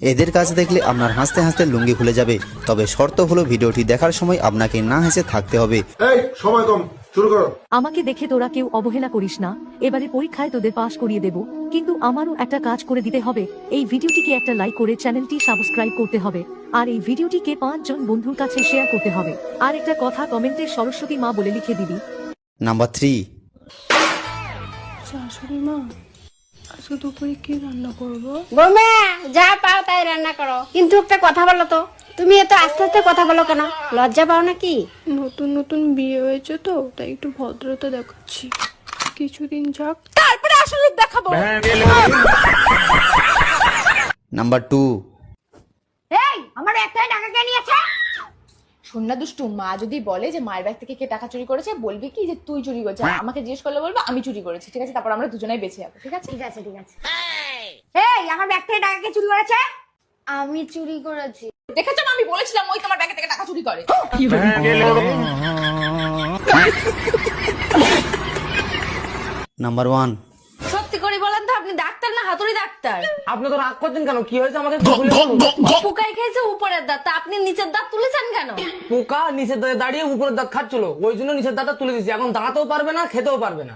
এদের কাজ দেখলে আপনার হাসতে হাসতে লুঙ্গি খুলে যাবে, তবে শর্ত হলো ভিডিওটি দেখার সময় আপনাকে না হেসে থাকতে হবে। এই সময় কম, শুরু করো। আমাকে দেখে তোরা কেউ অবহেলা করিস না, এবারে পরীক্ষায় তোদের পাশ করিয়ে দেব, কিন্তু আমারও একটা কাজ করে দিতে হবে। এই ভিডিওটিকে একটা লাইক করে চ্যানেলটি সাবস্ক্রাইব করতে হবে, আর এই ভিডিওটিকে 5 জন বন্ধুর কাছে শেয়ার করতে হবে। আর একটা কথা কমেন্টে সরস্বতী মা বলে লিখে দিবি। নাম্বার 3। শাশুড়ি মা, আজকে দুপুরে কি রান্না করবো? বৌমা যা পাও তাই রান্না করো, কিন্তু একটা কথা বলো তো, তুমি এত আস্তে আস্তে কথা বলো কেন? লজ্জা পাও নাকি? নতুন নতুন বিয়ে হয়েছে তো, তাই একটু ভদ্রতা দেখাচ্ছি। কিছুদিন যাক, তারপরে আসলে দেখাবো। নাম্বার 2। এই আমার একটাই টাকা কে নিয়েছে? শোন না দুষ্টু, মা যদি বলে যে মায়ের ব্যাগ থেকে কে টাকা চুরি করেছে, বলবি কি যে তুই চুরি করেছিস। আর আমাকে জিজ্ঞেস করলে বলবো আমি চুরি করেছি, ঠিক আছে? তারপর আমরা দুজনেই বেঁচে যাবো, ঠিক আছে? ঠিক আছে ঠিক আছে। এই আমার ব্যাগ থেকে টাকা কে চুরি করেছে? আমি চুরি করেছি। দেখেছো না, আমি বলেছিলাম ওই তোমার ব্যাগ থেকে টাকা চুরি করে। নাম্বার 1। সত্যি করে বলেন তো, আপনি ডাক্তার না হাতুড়ি ডাক্তার? আপনি তো রাগ করছেন কেন? কি হয়েছে আমাকে পোকায় খেয়েছে উপরের দাঁত, তা আপনি নিচের দাঁত তুলেছেন কেন? পোকা নিচের দাঁতে দাঁড়িয়ে উপরের দাঁত খাচ্ছিল, ওই জন্য নিচের দাঁতটা তুলে দিচ্ছি। এখন দাঁড়াতেও পারবে না, খেতেও পারবে না।